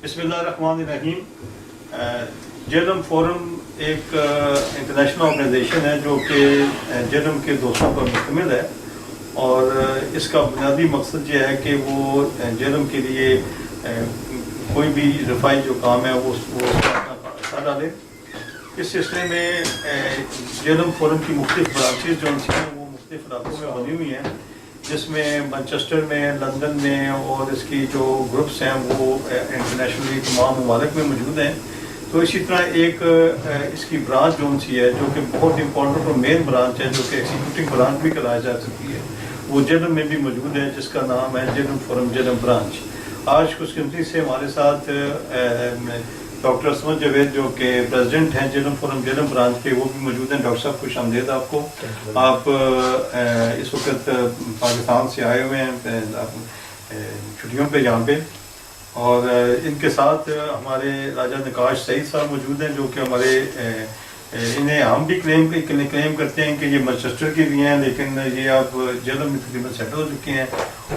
بسم اللہ الرحمن الرحیم. جیلم فورم ایک انٹرنیشنل آرگنائزیشن ہے جو کہ جیلم کے دوستوں پر مشتمل ہے، اور اس کا بنیادی مقصد یہ ہے کہ وہ جیلم کے لیے کوئی بھی رفائی جو کام ہے وہ حصہ ڈالے. اس سلسلے میں جیلم فورم کی مختلف برانچز جو ہیں وہ مختلف علاقوں میں بنی ہوئی ہیں، جس میں مانچسٹر میں، لندن میں، اور اس کی جو گروپس ہیں وہ انٹرنیشنلی تمام ممالک میں موجود ہیں. تو اسی طرح ایک اس کی برانچ جو سی ہے جو کہ بہت امپورٹنٹ اور مین برانچ ہے، جو کہ ایگزیکیوٹنگ برانچ بھی کرایا جا سکتی ہے، وہ جیلم میں بھی موجود ہے، جس کا نام ہے جیلم فورم جیلم برانچ. آج خوش قسمتی سے ہمارے ساتھ ڈاکٹر عصمت جاوید جو کہ پریزیڈنٹ ہیں جیلم فورم جیلم برانچ کے، وہ بھی موجود ہیں. ڈاکٹر صاحب خوش آمدید آپ کو. آپ اس وقت پاکستان سے آئے ہوئے ہیں چھٹیوں پہ یہاں پہ، اور ان کے ساتھ ہمارے راجہ نکاش سعید صاحب موجود ہیں، جو کہ ہمارے انہیں ہم بھی کلیم کرتے ہیں کہ یہ مانچسٹر کے بھی ہیں، لیکن یہ آپ جیلم میں تقریباً سیٹل ہو چکے ہیں،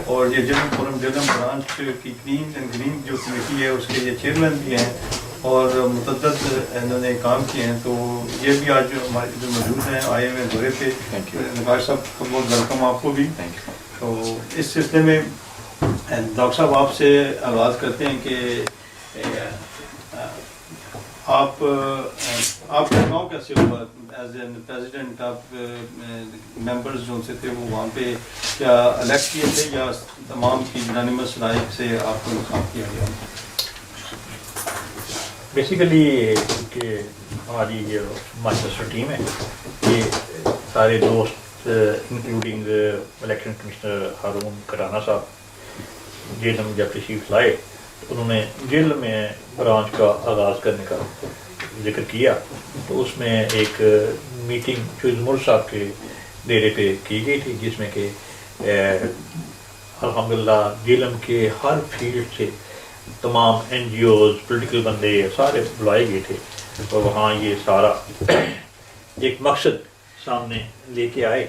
اور یہ جیلم فورم جیلم برانچ کی کلین اینڈ گرین جو کمیٹی ہے اس کے یہ چیئرمین بھی ہیں، اور متعدد انہوں نے کام کیے ہیں. تو یہ بھی آج ہمارے جو موجود ہیں آئے ہوئے دورے پہ. نکاش صاحب کو بہت ویلکم آپ کو بھی. تو اس سلسلے میں ڈاکٹر صاحب آپ سے آغاز کرتے ہیں کہ آپ کا گاؤں کیسے ہوا ایز اے پریزیڈنٹ؟ آپ ممبرز جو سے تھے وہ وہاں پہ کیا الیکٹ کیے تھے یا تمام کی یونانیمس رائے سے آپ کو انتخاب کیا گیا؟ بیسیکلی کہ ہماری یہ مانچسٹر ٹیم ہے، یہ سارے دوست انکلوڈنگ الیکشن کمشنر ہارون کرانا صاحب جیلم جب تشریف لائے تو انہوں نے جیل میں برانچ کا آغاز کرنے کا ذکر کیا. تو اس میں ایک میٹنگ فیض مر صاحب کے ڈیرے پہ کی گئی تھی، جس میں کہ الحمدللہ جیلم کے ہر فیلڈ سے تمام این جی اوز، پولیٹیکل بندے سارے بلائے گئے تھے، اور وہاں یہ سارا ایک مقصد سامنے لے کے آئے.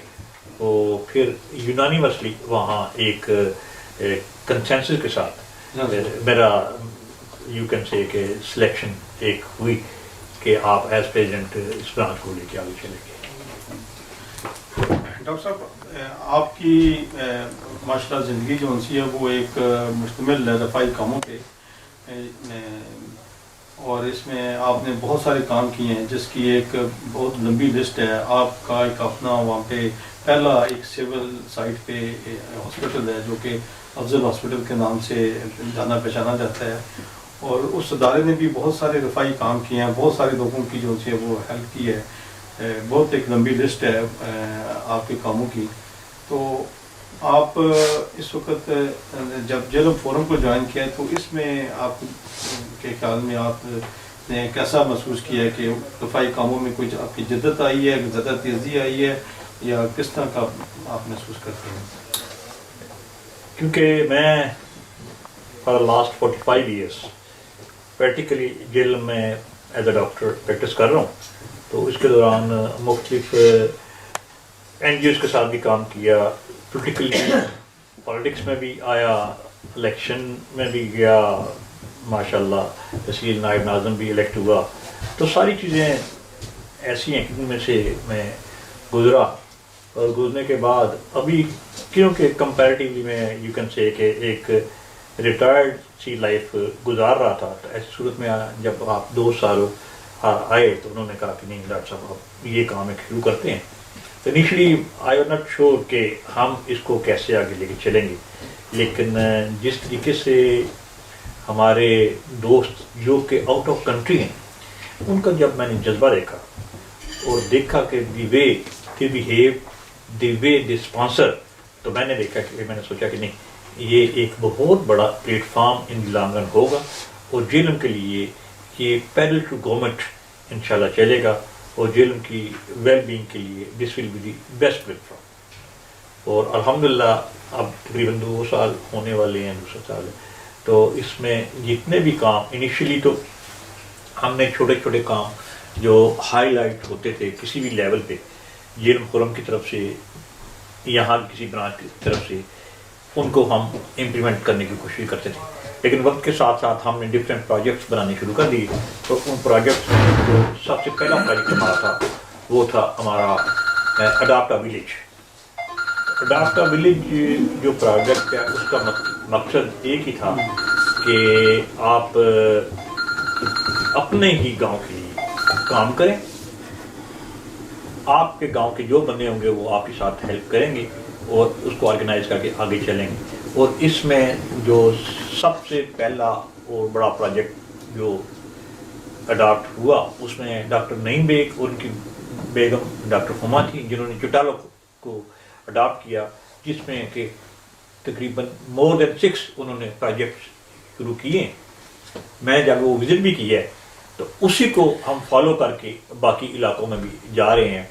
تو پھر یونانیمسلی وہاں ایک کنسنسس کے ساتھ میرا یو کین سے کہ سلیکشن ایک ہوئی کہ آپ ایز پریزیڈنٹ اس برانچ کو لے کے آگے چلیں گے. ڈاکٹر صاحب آپ کی ماشاء اللہ زندگی جو سی ہے وہ ایک مشتمل ہے رفائی کاموں پہ، اور اس میں آپ نے بہت سارے کام کیے ہیں جس کی ایک بہت لمبی لسٹ ہے. آپ کا ایک اپنا وہاں پہ پہلا ایک سول سائٹ پہ ہاسپٹل ہے جو کہ افضل ہاسپٹل کے نام سے جانا پہچانا جاتا ہے، اور اس ادارے نے بھی بہت سارے رفائی کام کیے ہیں، بہت سارے لوگوں کی جو ہے وہ ہیلپ کی ہے. بہت ایک لمبی لسٹ ہے آپ کے کاموں کی. تو آپ اس وقت جب جیلم فورم کو جوائن کیا تو اس میں آپ کے خیال میں آپ نے کیسا محسوس کیا ہے کہ رفائی کاموں میں کچھ آپ کی جدت آئی ہے، زیادہ تیزی آئی ہے، یا کس طرح کا آپ محسوس کرتے ہیں؟ کیونکہ میں for last 45 years practically jail میں ایز اے ڈاکٹر پریکٹس کر رہا ہوں. تو اس کے دوران مختلف این جی اوز کے ساتھ بھی کام کیا، پولیٹکس میں بھی آیا، الیکشن میں بھی گیا، ماشاء اللہ تحصیل نائب ناظم بھی الیکٹ ہوا. تو ساری چیزیں ایسی ہیں جن میں سے میں گزرا، اور گزرنے کے بعد ابھی کیونکہ کمپیریٹیولی میں یو کین سے کہ ایک ریٹائرڈ سی لائف گزار رہا تھا. تو ایسی صورت میں جب آپ 2 سال آئے تو انہوں نے کہا کہ نہیں ڈاکٹر صاحب آپ یہ کام ایک شروع کرتے ہیں. تو initially I was not sure کہ ہم اس کو کیسے آگے لے کے چلیں گے، لیکن جس طریقے سے ہمارے دوست جو کہ آؤٹ آف کنٹری ہیں ان کا جب میں نے جذبہ دیکھا اور دیکھا کہ دی وے دی behave, the way the sponsor, تو میں نے دیکھا کہ میں نے سوچا کہ نہیں یہ ایک بہت بڑا plate form in the long run ہوگا، اور جیلم کے لیے یہ پیرل ٹو گورنمنٹ انشاءاللہ چلے گا، اور جیلم کی ویل بینگ کے لیے this will be the best platform. اور الحمدللہ اب تقریباً 2 سال ہونے والے ہیں، 2 سال. تو اس میں جتنے بھی کام انیشلی تو ہم نے چھوٹے چھوٹے کام جو ہائی لائٹ ہوتے تھے کسی بھی لیول پہ جیلم فورم کی طرف سے، یہاں کسی برانچ کی طرف سے، ان کو ہم امپلیمنٹ کرنے کی کوشش کرتے تھے. لیکن وقت کے ساتھ ساتھ ہم نے ڈفرینٹ پروجیکٹس بنانے شروع کر دیے. تو ان پروجیکٹس میں جو سب سے پہلا پروجیکٹ ہمارا تھا وہ تھا ہمارا adopt a village. Adopt a village جو پروجیکٹ ہے اس کا مقصد ایک ہی تھا کہ آپ اپنے ہی گاؤں کے لیے کام کریں. آپ کے گاؤں کے جو بندے ہوں گے وہ آپ کے ساتھ ہیلپ کریں گے اور اس کو آرگنائز کر کے آگے چلیں گے. اور اس میں جو سب سے پہلا اور بڑا پروجیکٹ جو اڈاپٹ ہوا اس میں ڈاکٹر نعیم بیگ اور ان کی بیگم ڈاکٹر ہما تھی جنہوں نے چٹالو کو اڈاپٹ کیا، جس میں کہ تقریباً مور دین 6 انہوں نے پروجیکٹ شروع کیے. میں جب وہ وزٹ بھی کی ہے تو اسی کو ہم فالو کر کے باقی علاقوں میں بھی جا رہے ہیں.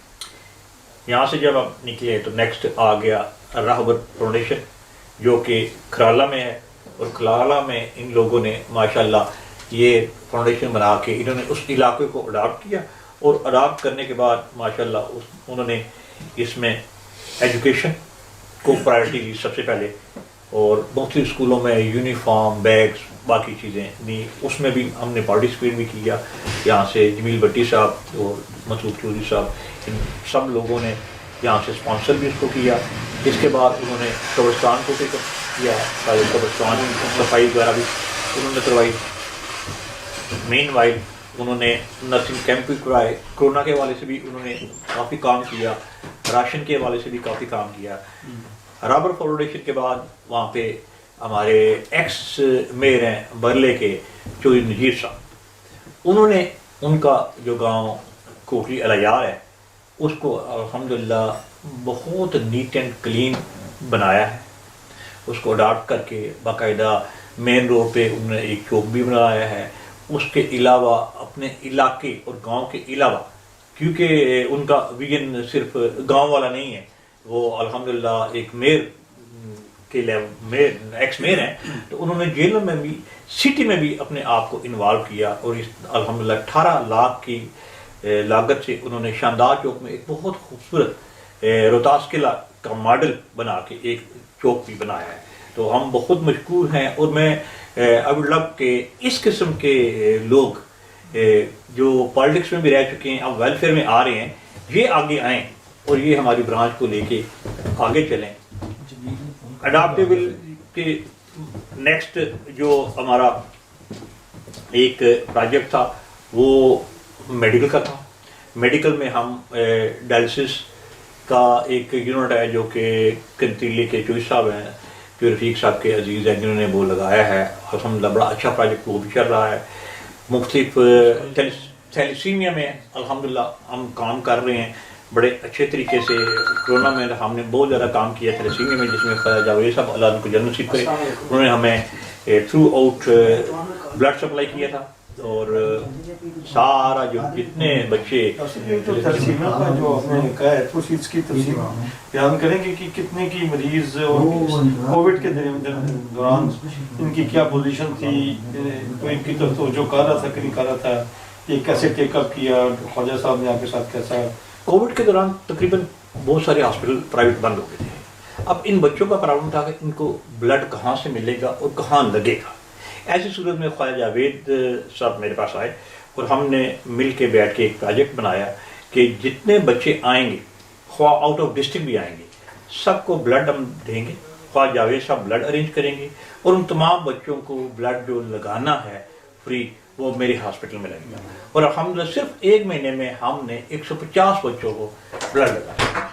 یہاں سے جب ہم نکلے تو نیکسٹ آ گیا راہبر فاؤنڈیشن جو کہ کھرالہ میں ہے. اور کھرالہ میں ان لوگوں نے ماشاءاللہ یہ فاؤنڈیشن بنا کے انہوں نے اس علاقے کو اڈاپٹ کیا. اور اڈاپٹ کرنے کے بعد ماشاءاللہ انہوں نے اس میں ایجوکیشن کو پرائرٹی دی سب سے پہلے، اور مختلف اسکولوں میں یونیفارم، بیگس، باقی چیزیں دی. اس میں بھی ہم نے پارٹیسپیٹ بھی کیا. یہاں سے جمیل بٹی صاحب اور مسعود چودھری صاحب ان سب لوگوں نے یہاں سے اسپانسر بھی اس کو کیا. اس کے بعد انہوں نے قبرستان کو پک اپ کیا، سارے قبرستان کی صفائی وغیرہ بھی انہوں نے کروائی. مین وائل انہوں نے نرسنگ کیمپ بھی کرائے. کرونا کے حوالے سے بھی انہوں نے کافی کام کیا، راشن کے حوالے سے بھی کافی کام کیا. رابر فاؤنڈیشن کے بعد وہاں پہ ہمارے ایکس میئر ہیں برلے کے چودھری نذیر صاحب، انہوں نے ان کا جو گاؤں کوٹلی الیار ہے اس کو الحمدللہ بہت نیٹ اینڈ کلین بنایا ہے. اس کو اڈاپٹ کر کے باقاعدہ مین روڈ پہ انہوں نے ایک چوک بھی بنایا ہے. اس کے علاوہ اپنے علاقے اور گاؤں کے علاوہ، کیونکہ ان کا ویژن صرف گاؤں والا نہیں ہے، وہ الحمدللہ ایک میئر کے لیول ایکس میئر ہیں، تو انہوں نے جیلوں میں بھی سٹی میں بھی اپنے آپ کو انوالو کیا. اور اس الحمدللہ 18 لاکھ کی لاگت سے انہوں نے شاندار چوک میں ایک بہت خوبصورت روہتاس قلعہ کا ماڈل بنا کے ایک چوک بھی بنایا ہے. تو ہم بہت مشکور ہیں. اور میں آئی وڈ لو کہ اس قسم کے لوگ جو پالیٹکس میں بھی رہ چکے ہیں اب ویلفیئر میں آ رہے ہیں، یہ آگے آئیں اور یہ ہماری برانچ کو لے کے آگے چلیں. اڈاپٹیبل کے نیکسٹ جو ہمارا ایک پروجیکٹ تھا وہ میڈیکل کا تھا. میڈیکل میں ہم ڈائلسس کا ایک یونٹ ہے جو کہ کنتیلی کے چوہی صاحب ہیں، جو رفیق صاحب کے عزیز ہیں، جنہوں نے وہ لگایا ہے. الحمدللہ بڑا اچھا پروجیکٹ وہ بھی چل رہا ہے. مختلف تھیلیسیمیا میں الحمدللہ ہم کام کر رہے ہیں بڑے اچھے طریقے سے. کرونا میں ہم نے بہت زیادہ کام کیا تھیلیسیمیا میں، جس میں خواجہ جاوید صاحب اللہ ان کو جنت نصیب کرے، انہوں نے ہمیں تھرو آؤٹ بلڈ سپلائی کیا تھا. اور سارا جو جتنے بچے جو ترسیمہ کا جو آپ نے کہا ہے تو اس کی تفصیل بیان کریں گے کہ کتنے کی مریض اور کووڈ کے دوران ان کی کیا پوزیشن تھی، کوئی ان کی طرف توجہ کر رہا تھا کہ نہیں کر رہا تھا، یہ کیسے ٹیک اپ کیا، خواجہ صاحب نے آپ کے ساتھ کیسا. کووڈ کے دوران تقریباً بہت سارے ہاسپٹل پرائیویٹ بند ہو گئے تھے. اب ان بچوں کا پرابلم تھا کہ ان کو بلڈ کہاں سے ملے گا اور کہاں لگے گا. ایسی صورت میں خواجہ جاوید صاحب میرے پاس آئے اور ہم نے مل کے بیٹھ کے ایک پروجیکٹ بنایا کہ جتنے بچے آئیں گے، خواہ آؤٹ آف ڈسٹرکٹ بھی آئیں گے، سب کو بلڈ ہم دیں گے. خواجہ جاوید صاحب بلڈ ارینج کریں گے اور ان تمام بچوں کو بلڈ جو لگانا ہے فری وہ میرے ہاسپٹل میں لگے گا. اور الحمدللہ صرف 1 مہینے میں ہم نے 150 بچوں کو بلڈ لگایا.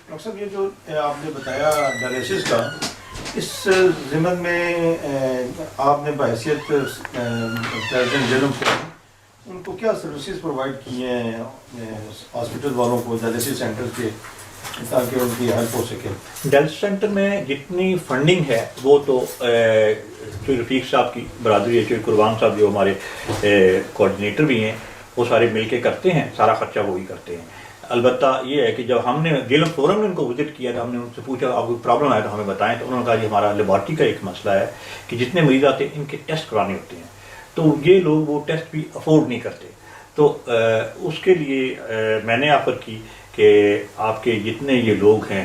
ڈاکٹر صاحب یہ جو آپ نے بتایا ڈائلسس کا، اس ضمن میں آپ نے بحیثیت پریزیڈنٹ جنم ان کو کیا سروسز پرووائڈ کیے ہیں ہاسپٹل والوں کو ڈائلسس سینٹر کے، تاکہ ان کی ہیلپ ہو سکے؟ ڈائلسس سینٹر میں جتنی فنڈنگ ہے وہ تو چوہی رفیق صاحب کی برادری ہے، چوہی قربان صاحب جو ہمارے کوآرڈینیٹر بھی ہیں، وہ سارے مل کے کرتے ہیں، سارا خرچہ وہی کرتے ہیں. البتہ یہ ہے کہ جب ہم نے جیلم فورم میں ان کو وزٹ کیا تو ہم نے ان سے پوچھا آپ کو پرابلم آیا تو ہمیں بتائیں. تو انہوں نے کہا جی ہمارا لیبارٹری کا ایک مسئلہ ہے کہ جتنے مریض آتے ہیں ان کے ٹیسٹ کرانے ہوتے ہیں، تو یہ لوگ وہ ٹیسٹ بھی افورڈ نہیں کرتے. تو اس کے لیے میں نے آفر کی کہ آپ کے جتنے یہ لوگ ہیں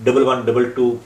1122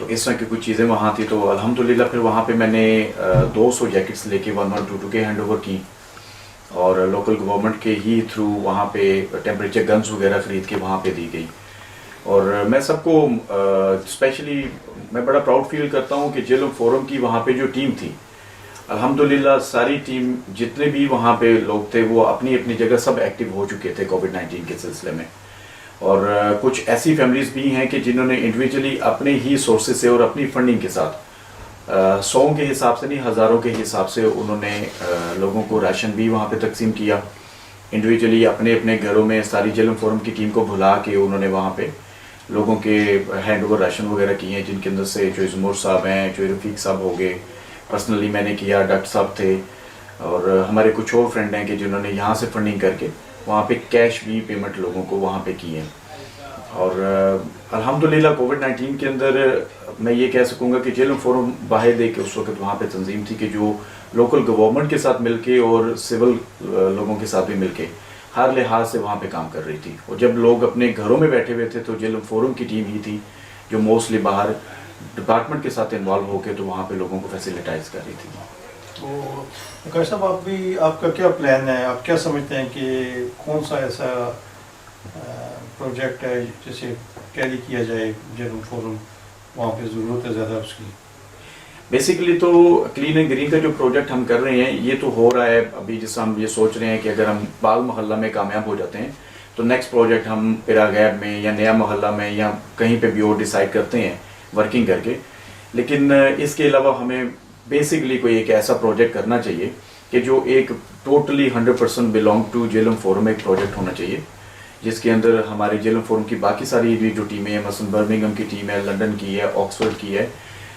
تو اس طرح کی کچھ چیزیں وہاں تھی. تو الحمدللہ پھر وہاں پہ میں نے 200 جیکٹس لے کے 1122 کے ہینڈ اوور کی, اور لوکل گورنمنٹ کے ہی تھرو وہاں پہ ٹیمپریچر گنز وغیرہ خرید کے وہاں پہ دی گئی. اور میں سب کو اسپیشلی میں بڑا پراؤڈ فیل کرتا ہوں کہ جیلم فورم کی وہاں پہ جو ٹیم تھی, الحمدللہ ساری ٹیم جتنے بھی وہاں پہ لوگ تھے وہ اپنی اپنی جگہ سب ایکٹیو ہو چکے تھے کووڈ-19 کے سلسلے میں. اور کچھ ایسی فیملیز بھی ہیں کہ جنہوں نے انڈیویجولی اپنے ہی سورسز سے اور اپنی فنڈنگ کے ساتھ 100 کے حساب سے نہیں, ہزاروں کے حساب سے انہوں نے لوگوں کو راشن بھی وہاں پہ تقسیم کیا. انڈیویجولی اپنے اپنے گھروں میں ساری جیلم فورم کی ٹیم کو بھلا کے انہوں نے وہاں پہ لوگوں کے ہینڈ اوور راشن وغیرہ کیے ہیں, جن کے اندر سے جو زمور صاحب ہیں, جو رفیق صاحب ہو گئے, پرسنلی میں نے کیا, ڈاکٹر صاحب تھے, اور ہمارے کچھ اور فرینڈ ہیں کہ جنہوں نے یہاں سے فنڈنگ کر کے وہاں پہ کیش بھی پیمنٹ لوگوں کو وہاں پہ کی ہے. اور الحمدللہ کووڈ-19 کے اندر میں یہ کہہ سکوں گا کہ جیلم فورم واحد ایک اس وقت وہاں پہ تنظیم تھی کہ جو لوکل گورنمنٹ کے ساتھ مل کے اور سول لوگوں کے ساتھ بھی مل کے ہر لحاظ سے وہاں پہ کام کر رہی تھی. اور جب لوگ اپنے گھروں میں بیٹھے ہوئے تھے تو جیلم فورم کی ٹیم ہی تھی جو موسٹلی باہر ڈپارٹمنٹ کے ساتھ انوالو ہو کے تو وہاں پہ لوگوں کو فیسیلیٹائز کر رہی تھی. تو وقار صاحب آپ کا کیا پلان ہے, آپ کیا سمجھتے ہیں کہ کون سا ایسا پروجیکٹ ہے جسے کیری کیا جائے جیلم فورم, وہاں پہ ضرورت ہے زیادہ اس کی؟ بیسیکلی تو کلین اینڈ گرین کا جو پروجیکٹ ہم کر رہے ہیں یہ تو ہو رہا ہے ابھی, جس ہم یہ سوچ رہے ہیں کہ اگر ہم باغ محلہ میں کامیاب ہو جاتے ہیں تو نیکسٹ پروجیکٹ ہم پیرا غیب میں یا نیا محلہ میں یا کہیں پہ بھی اور ڈیسائیڈ کرتے ہیں ورکنگ کر کے. لیکن اس کے علاوہ ہمیں بیسیکلی کوئی ایک ایسا پروجیکٹ کرنا چاہیے کہ جو ایک totally 100% belong to Jhelum forum ایک پروجیکٹ ہونا چاہیے, جس کے اندر ہمارے جیلم فورم کی باقی ساری بھی جو ٹیمیں ہیں, مثلا برمنگھم کی ٹیم ہے, لنڈن کی ہے, آکسفورڈ کی ہے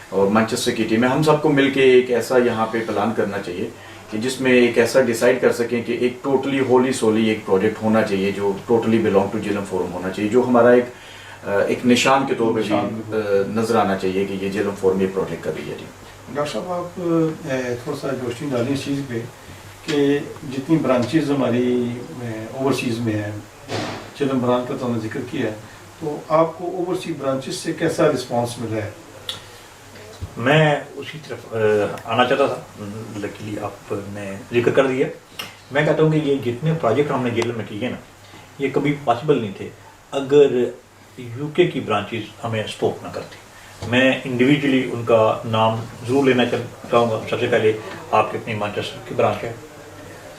اور مانچسٹر کی ٹیم ہے, ہم سب کو مل کے ایک ایسا یہاں پہ پلان کرنا چاہیے کہ جس میں ایک ایسا ڈیسائیڈ کر سکیں کہ ایک ٹوٹلی ہولی سولی ایک پروجیکٹ ہونا چاہیے جو totally belong to Jhelum forum ہونا چاہیے, جو ہمارا ایک نشان کے طور پہ بھی نظر آنا چاہیے کہ یہ جیلم فورم یہ پروجیکٹ کر رہی ہے. جی ڈاکٹر صاحب آپ تھوڑا سا روشنی ڈالیں اس چیز پہ کہ جتنی برانچز ہماری اوورسیز میں ہیں, جیلم برانچ کا تو ہم نے ذکر کیا ہے, تو آپ کو اوورسیز برانچز سے کیسا رسپانس مل رہا ہے؟ میں اسی طرف آنا چاہتا تھا, لکیلی آپ نے ذکر کر دیا. میں کہتا ہوں کہ یہ جتنے پروجیکٹ ہم نے جیلم میں کیے نا, یہ کبھی پاسبل نہیں تھے اگر یو کے کی برانچز ہمیں سپورٹ نہ کرتی. میں انڈیویجولی ان کا نام ضرور لینا چاہوں گا. سب سے پہلے آپ کے اپنی مانچسٹر کی برانچ ہے,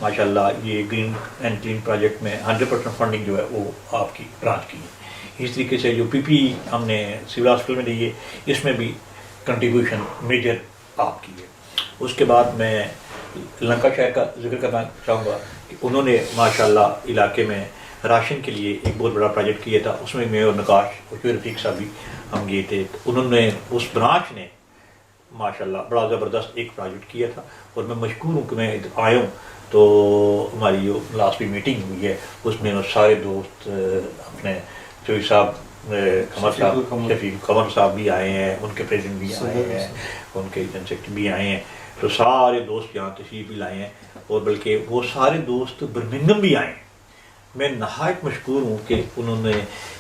ماشاءاللہ یہ گرین اینڈ کلین پروجیکٹ میں 100% فنڈنگ جو ہے وہ آپ کی برانچ کی ہے. اس طریقے سے جو پی پی ہم نے سول ہاسپٹل میں دی ہے, اس میں بھی کنٹریبیوشن میجر آپ کی ہے. اس کے بعد میں لنکا شہر کا ذکر کرنا چاہوں گا کہ انہوں نے ماشاءاللہ علاقے میں راشن کے لیے ایک بہت بڑا پروجیکٹ کیا تھا. اس میں میں اور نقاش اور رفیق صاحب بھی ہم گئے تھے. انہوں نے اس برانچ نے ماشاءاللہ بڑا زبردست ایک پروجیکٹ کیا تھا, اور میں مشکور ہوں کہ میں آیا ہوں. تو ہماری جو لاسٹ بھی میٹنگ ہوئی ہے اس میں سارے دوست اپنے چوئی صاحب, قمر صاحب, شفیق قمر صاحب بھی آئے ہیں, ان کے پریزیڈنٹ بھی آئے ہیں, ان کے جن سیکرٹری بھی آئے ہیں. تو سارے دوست یہاں تشریف بھی لائے ہیں, اور بلکہ وہ سارے دوست برمنگھم بھی آئے ہیں. میں نہایت مشکور ہوں کہ انہوں نے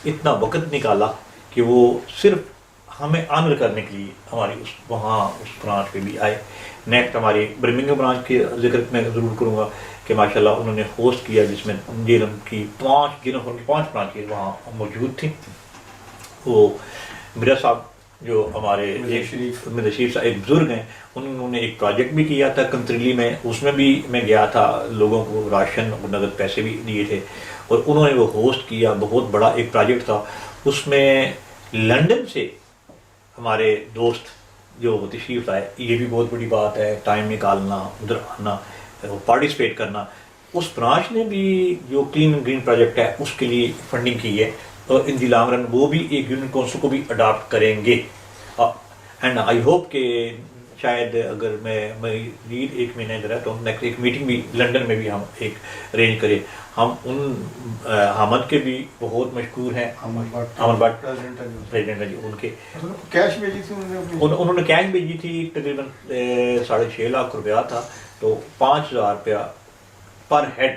اتنا وقت نکالا کہ وہ صرف ہمیں آنر کرنے کے لیے ہماری وہاں اس برانچ پہ بھی آئے. نیکسٹ ہماری برمنگھم برانچ کے ذکر میں ضرور کروں گا کہ ماشاءاللہ انہوں نے ہوسٹ کیا, جس میں جیلم کی 5 برانچیں وہاں موجود تھیں. وہ مرزا صاحب جو ہمارے مرزا شریف صاحب ایک بزرگ ہیں, انہوں نے ایک پروجیکٹ بھی کیا تھا کنتریلی میں, اس میں بھی میں گیا تھا, لوگوں کو راشن اور نقد پیسے بھی دیے تھے, اور انہوں نے وہ ہوسٹ کیا. بہت بڑا ایک پروجیکٹ تھا. اس میں لنڈن سے ہمارے دوست جو تشریف لائے, یہ بھی بہت بڑی بات ہے, ٹائم نکالنا, ادھر آنا, پارٹیسپیٹ کرنا. اس برانچ نے بھی جو کلین اینڈ گرین پروجیکٹ ہے اس کے لیے فنڈنگ کی ہے, اور ان دی لانگ رن وہ بھی ایک یونین کونسل کو بھی اڈاپٹ کریں گے. اینڈ آئی ہوپ کہ شاید اگر میں لیڈ ایک مہینے ادھر ہے تو نیکسٹ ایک میٹنگ بھی لنڈن میں بھی ہم ایک ارینج کریں. ہم ان حامد کے بھی بہت مشکور ہیں, امر بٹ پریزیڈنٹ ہیں جی, ان کے کیش بھیجی تھی انہوں نے کیش بھیجی تھی, تقریباً 6.5 لاکھ روپیہ تھا. تو 5,000 روپیہ پر ہیڈ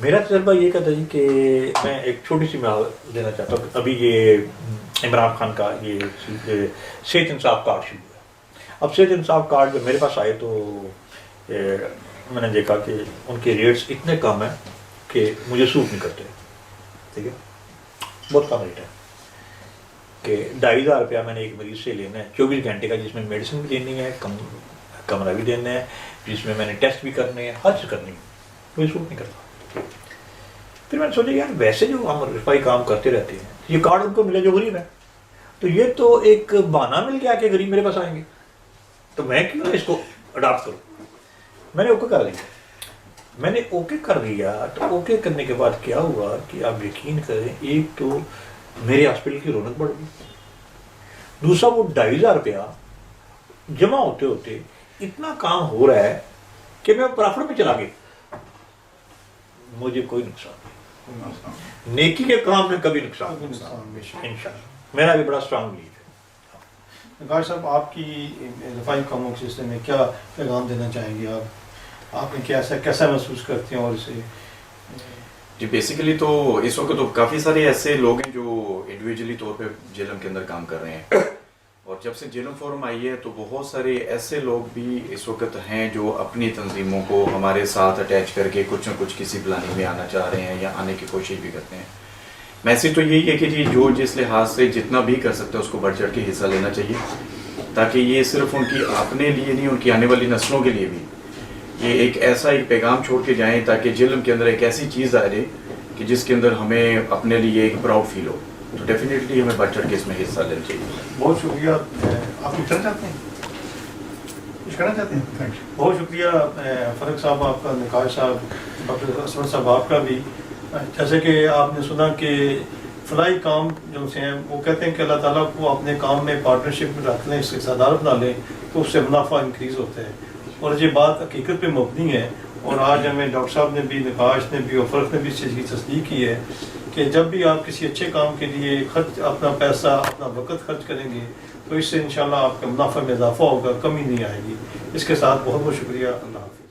میرا تجربہ یہ کہتا ہے کہ میں ایک چھوٹی سی مثال دینا چاہتا ہوں. ابھی یہ عمران خان کا یہ صحت انصاف کارڈ شروع ہے. اب صحت انصاف کارڈ جب میرے پاس آئے تو میں نے دیکھا کہ ان کے ریٹس اتنے کم ہیں کہ مجھے سوٹ نہیں کرتے. ٹھیک ہے, بہت کم ریٹ ہے کہ 2500 روپیہ میں نے ایک مریض سے لینا ہے 24 گھنٹے کا, جس میں میڈیسن بھی دینی ہے, کمرہ بھی دینا ہے, جس میں نے ٹیسٹ بھی کرنے ہیں, ہر چیز کرنی ہے. مجھے سوٹ نہیں کرتا. پھر میں نے سوچا یار ویسے جو ہم رفائی کام کرتے رہتے ہیں, یہ کارڈ ان کو ملے جو غریب ہے, تو یہ تو ایک بہانہ مل گیا کہ غریب میرے پاس آئیں گے, تو میں کیوں اس کو اڈاپٹ کروں. میں نے اوکے کر لیا. میں نے اوکے کر لیا تو اوکے کرنے کے بعد کیا ہوا کہ آپ یقین کریں, ایک تو میرے ہاسپٹل کی رونق بڑھ گئی, دوسرا وہ 2500 روپیہ جمع ہوتے ہوتے اتنا کام ہو رہا ہے کہ میں پرافٹ میں چلا گیا. مجھے کوئی نقصان نہیں, نیکی کے کام میں کبھی نقصان نہیں انشاءاللہ. میرا بھی بڑا اسٹرانگ بلیو ہے. نقاش صاحب, آپ کی رفائی کاموں کے سلسلے میں کیا پیغام دینا چاہیں گے آپ نے کیسا محسوس کرتے ہیں اور اسے؟ جی بیسیکلی تو اس وقت تو کافی سارے ایسے لوگ ہیں جو انڈیویجولی طور پہ جیلم کے اندر کام کر رہے ہیں, اور جب سے جیلم فورم آئی ہے تو بہت سارے ایسے لوگ بھی اس وقت ہیں جو اپنی تنظیموں کو ہمارے ساتھ اٹیچ کر کے کچھ نہ کچھ کسی پلاننگ میں آنا چاہ رہے ہیں یا آنے کی کوشش بھی کرتے ہیں. میسیج تو یہی ہے کہ جی جو جس لحاظ سے جتنا بھی کر سکتا ہے اس کو بڑھ چڑھ کے حصہ لینا چاہیے, تاکہ یہ صرف ان کی اپنے لیے نہیں, ان کی آنے والی نسلوں کے لیے بھی یہ ایک ایسا ایک پیغام چھوڑ کے جائیں تاکہ جیلم کے اندر ایک ایسی چیز آ جائے کہ جس کے اندر ہمیں اپنے لیے ایک پراؤڈ فیل ہو. تو ڈیفینیٹلی ہمیں بڑھ چڑھ کے اس میں حصہ لینا چاہیے. بہت شکریہ. آپ کچھ کرنا چاہتے ہیں؟ کچھ کرنا چاہتے ہیں؟ Thank you. بہت شکریہ فرق صاحب آپ کا, نقاش صاحب, ڈاکٹر اسود صاحب آپ کا بھی. جیسے کہ آپ نے سنا کہ فلاحی کام جو سے ہیں وہ کہتے ہیں کہ اللہ تعالیٰ کو اپنے کام میں پارٹنرشپ میں رکھ لیں, اس کے سادار بنا لیں تو اس سے منافع انکریز ہوتا ہے, اور یہ بات حقیقت پہ مبنی ہے. اور آج ہمیں ڈاکٹر صاحب نے بھی, نقاش نے بھی اور فرق نے بھی اس چیز کی تصدیق کی ہے کہ جب بھی آپ کسی اچھے کام کے لیے اپنا پیسہ, اپنا وقت خرچ کریں گے تو اس سے انشاءاللہ آپ کا منافع میں اضافہ ہوگا, کمی نہیں آئے گی. اس کے ساتھ بہت بہت شکریہ. اللہ حافظ.